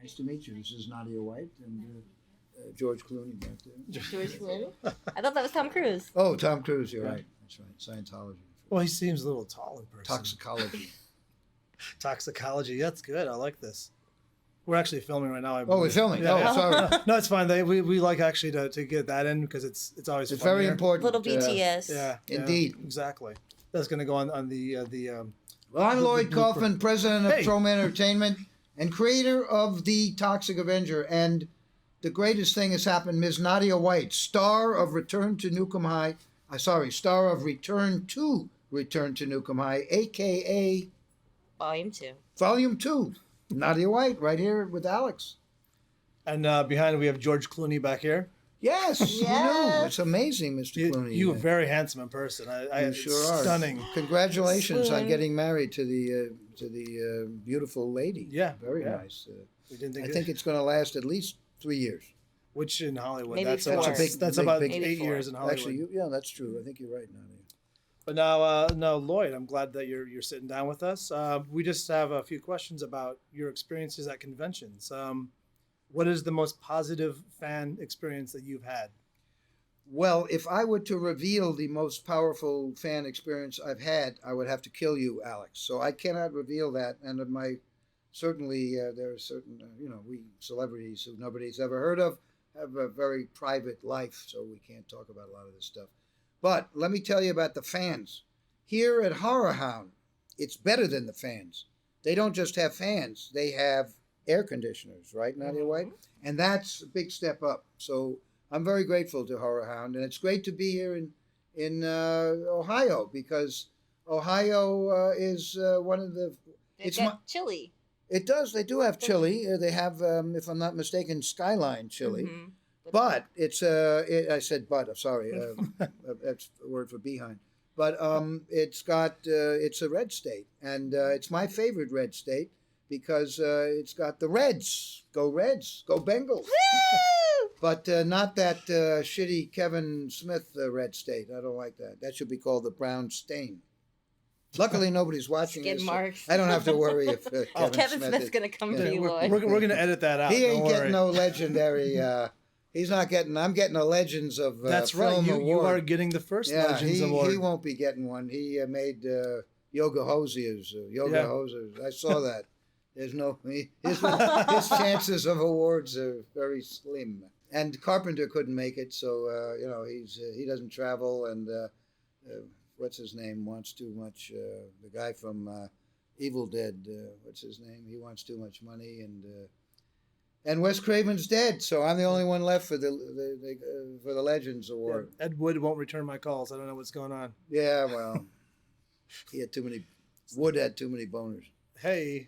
Nice to meet you. This is Nadia White and George Clooney back there. George Clooney? I thought that was Tom Cruise. Oh, Tom Cruise, you're right. That's right. Scientology. Well, he seems a little tall in person. Toxicology. Toxicology. That's good. I like this. We're actually filming right now. Oh, we're filming. Oh, sorry. No, it's fine. We like actually to get that in because it's always It's fun very here. important. Little BTS. Yeah, Indeed. exactly. That's going to go on the. Well, I'm Lloyd Kaufman, president of Hey. Trome Entertainment and creator of The Toxic Avenger. And the greatest thing has happened. Ms. Nadia White, star of Return to Nukem High. Star of Return to Nukem High, a.k.a. Volume 2. Volume 2. Nadia White, right here with Alex. And behind we have George Clooney back here. Yes, you knew. It's amazing, Mr. Clooney. You a very handsome in person. You sure are. Stunning. Congratulations on getting married to the beautiful lady. Yeah, very yeah. nice. We didn't think I think it's going to last at least 3 years. Which in Hollywood, Maybe that's 4. that's Big- about big- 8 years in Hollywood. Actually, yeah, that's true. I think you're right, Nadia. But now, Lloyd, I'm glad that you're sitting down with us. We just have a few questions about your experiences at conventions. What is the most positive fan experience that you've had? Well, if I were to reveal the most powerful fan experience I've had, I would have to kill you, Alex. So I cannot reveal that. And certainly there are certain, we celebrities who nobody's ever heard of have a very private life, so we can't talk about a lot of this stuff. But let me tell you about the fans. Here at Horror Hound, it's better than the fans. They don't just have fans, they have air conditioners, right, Nadia White? And that's a big step up. So I'm very grateful to Horror Hound, and it's great to be here in Ohio, because Ohio is one of the... It's got chili. It does. They do have chili. They have, if I'm not mistaken, Skyline chili. Mm-hmm. But it's I said but. I'm sorry. That's a word for behind. But it's a red state, and it's my favorite red state because it's got the Reds. Go Reds. Go Bengals. But not that shitty Kevin Smith red state. I don't like that. That should be called the Brown Stain. Luckily, nobody's watching Skid this. marks. I don't have to worry if Kevin Smith's going to come to you, Lloyd. We're going to edit that out. He ain't don't getting worry. no legendary. He's not getting. I'm getting a Legends of. That's right. Film You award. are getting the first Yeah, Legends Award. he won't be getting one. He made Yoga Hosiers. Hosers. I saw that. There's no his chances of awards are very slim. And Carpenter couldn't make it, so he doesn't travel. And what's his name wants too much. The guy from Evil Dead. What's his name? He wants too much money and Wes Craven's dead, so I'm the only one left for the Legends Award. Yeah, Ed Wood won't return my calls. I don't know what's going on. Yeah, well, Wood had too many boners. Hey,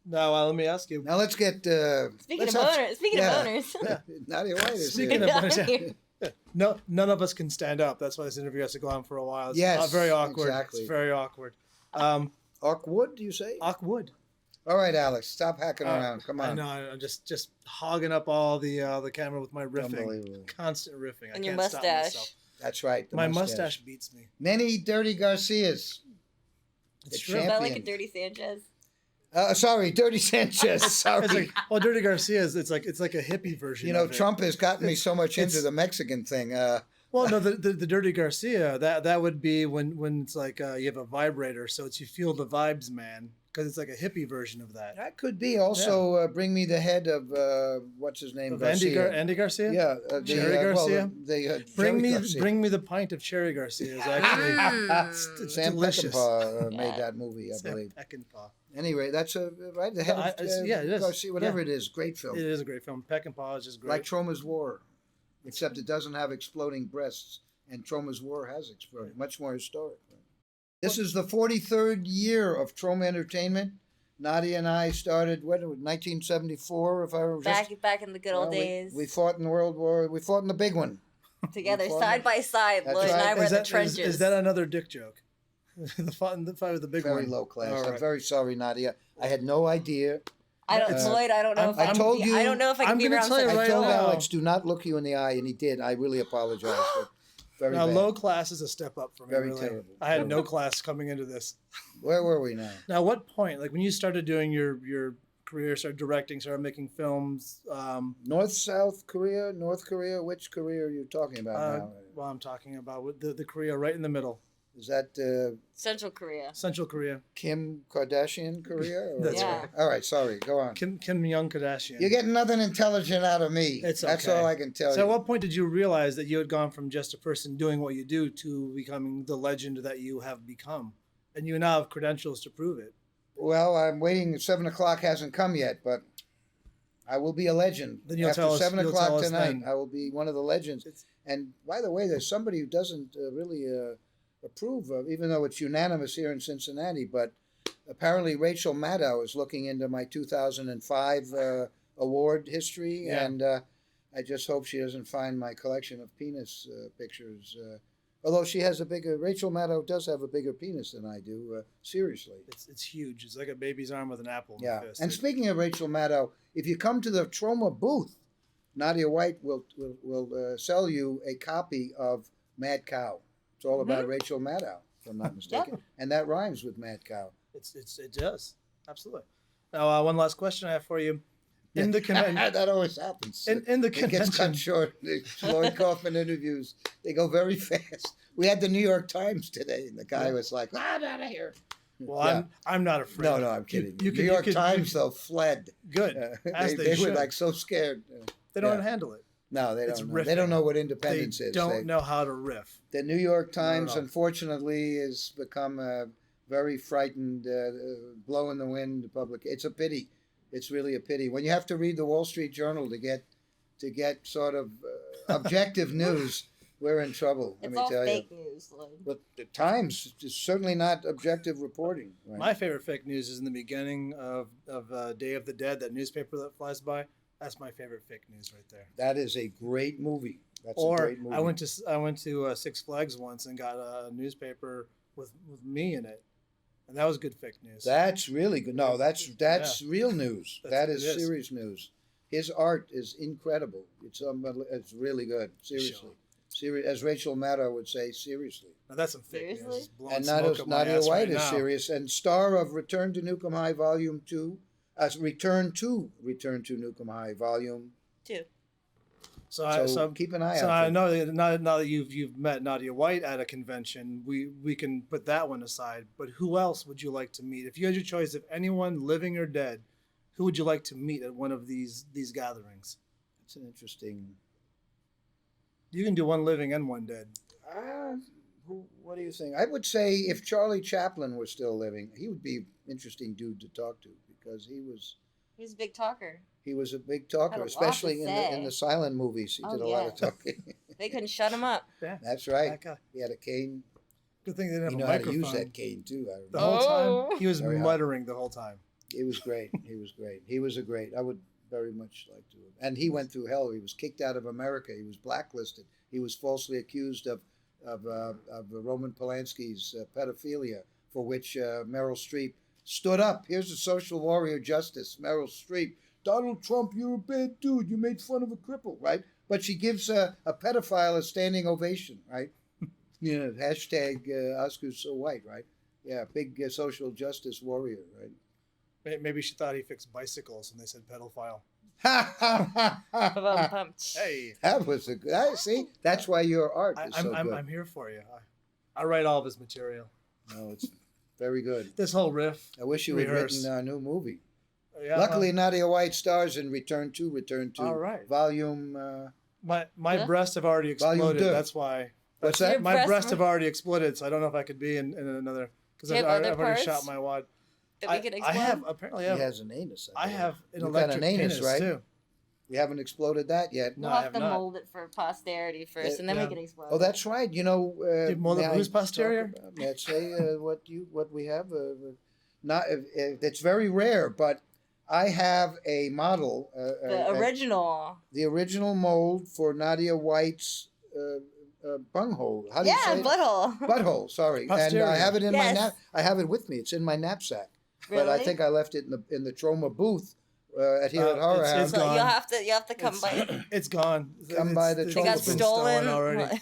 now let me ask you. Now let's get. Speaking of boners. Yeah. Nadia White is Speaking here. of boners, no, none of us can stand up. That's why this interview has to go on for a while. It's Yes, very awkward. exactly. It's very awkward. Awkward, do you say? Awkward. All right, Alex, stop hacking around. Come on. I know. I'm just hogging up all the camera with my riffing, Unbelievable. constant riffing. I And can't your stop mustache. myself. That's right. the My mustache beats me. Many Dirty Garcias. It's The true. Is that like a champion. Dirty Sanchez? Sorry, Dirty Sanchez. Sorry. It's like, well, Dirty Garcia is it's like a hippie version. You know, of it. Trump has gotten me so much into it's- the Mexican thing. Well, no, the Dirty Garcia that would be when it's like you have a vibrator, so it's you feel the vibes, man, because it's like a hippie version of that. That could be. Also, bring me the head of what's his name? Of Andy Garcia. Andy Garcia. Yeah, Cherry Garcia? Bring Bring me the pint of Cherry Garcia. Is actually it's Sam delicious. Peckinpah made that movie, I Sam believe. Peckinpah. Anyway, that's right. The head of yeah, it is. Garcia, whatever Yeah. it is, great film. It is a great film. Peckinpah is just great. Like Troma's War, except it doesn't have exploding breasts, and Troma's War has exploded. Much more historic. This is the 43rd year of Troma Entertainment. Nadia and I started, 1974, if I remember. Back in the good old days. We fought in the World War. We fought in the big one. Together, fought side by side. That's Lloyd and right. I were in the Is trenches. that another dick joke? the fight with the big Very one. low class. All I'm right. very sorry, Nadia. I had no idea. Lloyd, I don't know if I told you- I don't know if I can I'm be gonna around tell you such I right told now. Alex, do not look you in the eye, and he did. I really apologize. Very Now, bad. low class is a step up for me. Very really. terrible. I had no class coming into this. Where were we now? Now, what point, like when you started doing your career, started directing, started making films. South Korea, North Korea. Which Korea are you talking about now? Well, I'm talking about the Korea right in the middle. Is that Central Korea. Central Korea. Kim Kardashian Korea? Or- That's Yeah. right. All right, sorry. Go on. Kim Young Kardashian. You're getting nothing intelligent out of me. It's That's okay. all I can tell So you. at what point did you realize that you had gone from just a person doing what you do to becoming the legend that you have become? And you now have credentials to prove it. Well, I'm waiting. 7 o'clock hasn't come yet, but I will be a legend. Then you'll After tell us- 7 o'clock tell us tonight, then. I will be one of the legends. And by the way, there's somebody who doesn't really approve of, even though it's unanimous here in Cincinnati, but apparently Rachel Maddow is looking into my 2005 award history, Yeah. and I just hope she doesn't find my collection of penis pictures. Although she has a bigger, Rachel Maddow does have a bigger penis than I do, seriously. It's huge. It's like a baby's arm with an apple in Yeah. the fist. And speaking of Rachel Maddow, if you come to the Troma booth, Nadia White will sell you a copy of Mad Cow. It's all about Rachel Maddow, if I'm not mistaken, and that rhymes with Mad Cow. It does. Absolutely. Now, one last question I have for you. In the convention, That always happens. in the It gets convention, cut short. The Lloyd Kaufman interviews, they go very fast. We had the New York Times today, and the guy was like, "I'm out of here." well, Yeah. I'm not afraid. No, I'm kidding. You New can- York you can- Times, though, fled. Good, as They were should. like so scared. They don't yeah. handle it. No, they It's don't know. They don't riffing. know what They independence is. don't know how to riff. The New York Not at Times, all. unfortunately, has become a very frightened, blow in the wind public. It's a pity. It's really a pity. When you have to read the Wall Street Journal to get sort of objective news, we're in trouble. Let It's me all tell fake you. news, Lloyd. But the Times is certainly not objective reporting. Right? My favorite fake news is in the beginning of Day of the Dead, that newspaper that flies by. That's my favorite fake news right there. That is a great movie. That's a Or great movie. I went to Six Flags once and got a newspaper with me in it, and that was good fake news. That's really good. No, that's real news. That It is is. serious news. His art is incredible. It's really good. Seriously. As Rachel Maddow would say, seriously. Now that's some fake Seriously? news. It's blowing And smoke up my Nadia ass White right is now. serious. And star of Return to Nukem High Volume 2. Return to Nukem High Volume. So keep an eye So out. I for- know that now that you've met Nadia White at a convention, we can put that one aside. But who else would you like to meet? If you had your choice of anyone living or dead, who would you like to meet at one of these gatherings? It's an interesting. You can do one living and one dead. What do you think? I would say if Charlie Chaplin were still living, he would be an interesting dude to talk to because He's a big talker. he was a big Had a talker, lot to especially in say. the silent movies. He Oh, did a lot of yeah. talking. They couldn't shut him up. Yeah, That's right. that guy. He had a cane. Good thing they didn't He have knew a how to microphone. use that cane too. I The remember. whole Oh. time he was Very hot. muttering the whole time. He was great. He was great. He was a great. I would very much like to. And he went through hell. He was kicked out of America. He was blacklisted. He was falsely accused of Roman Polanski's pedophilia, for which Meryl Streep stood up. Here's a social warrior justice, Meryl Streep. Donald Trump, you're a bad dude. You made fun of a cripple, right? But she gives a pedophile a standing ovation, right? You know, hashtag Oscar's so white, right? Yeah, big social justice warrior, right? Maybe she thought he fixed bicycles and they said pedophile. Ba-bum-bum. Hey, That was a good. See, that's why your art is so good. I'm here for you. I write all of his material. No, it's very good. This whole riff. I wish you had Rehearse. written a new movie. Yeah, Luckily, Nadia White stars in Return to All right. Volume. my Yeah. breasts have already Volume exploded. two. That's why. What's Your that? My breasts breasts were- have already exploded, so I don't know if I could be in another because Do you I've have other already parts shot my wad. That we could I explode? have apparently He have, has an anus. I believe. have an You've got electric an anus, penis right? too. We haven't exploded that yet. No, We'll I have have to not. mold it for posterity first, and then Yeah. we can explode. Oh, that's right. You know, Did mold may it I whose talk posterior? about- May I say what we have? Not it's very rare, but I have a model. the original. The original mold for Nadia White's bunghole. How do you Yeah, say it? butthole. Butthole. Sorry, and Posterior. I have it in my Yes. I have it with me. It's in my knapsack. Really? But I think I left it in the Troma booth at here at Horror it's House. So gone. you'll have to come by. It's gone. Come by the It's They got It's been stolen already.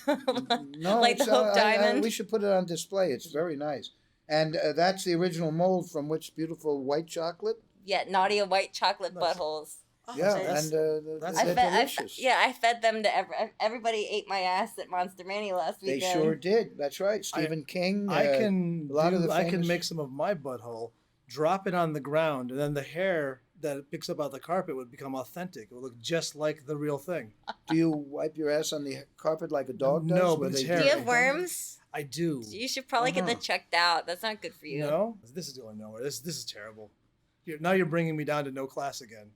No, like the it's, Hope Diamond. we should put it on display. It's very nice. And that's the original mold from which beautiful white chocolate. Yeah, Nadia white chocolate Nice. buttholes. Oh, Yeah, that's- and that's they're delicious. I fed them to everybody. Ate my ass at Monster Mania last They weekend. sure did. That's right. Stephen King. I a lot of the I can famous- make some of my butthole, drop it on the ground, and then the hair that it picks up out the carpet would become authentic. It would look just like the real thing. Do you wipe your ass on the carpet like a dog does? No, where but it's they hair. Do you Very have worms? I do. You should probably get Uh-huh. that checked out. That's not good for you. No, this is going nowhere. This is terrible. Now you're bringing me down to no class again.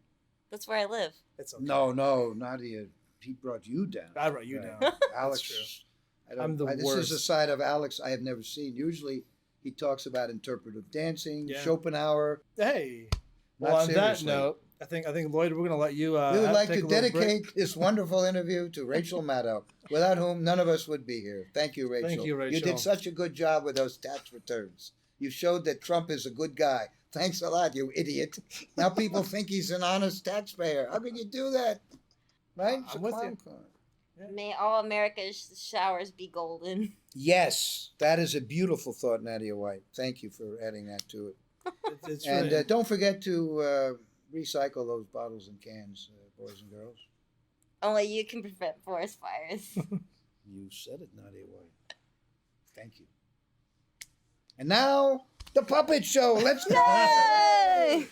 That's where I live. It's okay. No, Nadia. He brought you down. I brought you Right. down. Alex. true. I'm the This is a worst. side of Alex I have never seen. Usually, he talks about interpretive dancing, Yeah. Schopenhauer. Hey. Not Well, on that seriously. note, I think Lloyd, we're gonna let you. We would like take to a little break. dedicate this wonderful interview to Rachel Maddow, without whom none of us would be here. Thank you, Rachel. Thank you, You Rachel. did such a good job with those tax returns. You showed that Trump is a good guy. Thanks a lot, you idiot. Now people think he's an honest taxpayer. How can you do that? Right? It's I'm a with clown you. car. May all America's showers be golden. Yes, that is a beautiful thought, Nadia White. Thank you for adding that to it. It's And really- don't forget to recycle those bottles and cans, boys and girls. Only you can prevent forest fires. You said it, Nadia White. Thank you. And now, the puppet show. Let's go. Yay!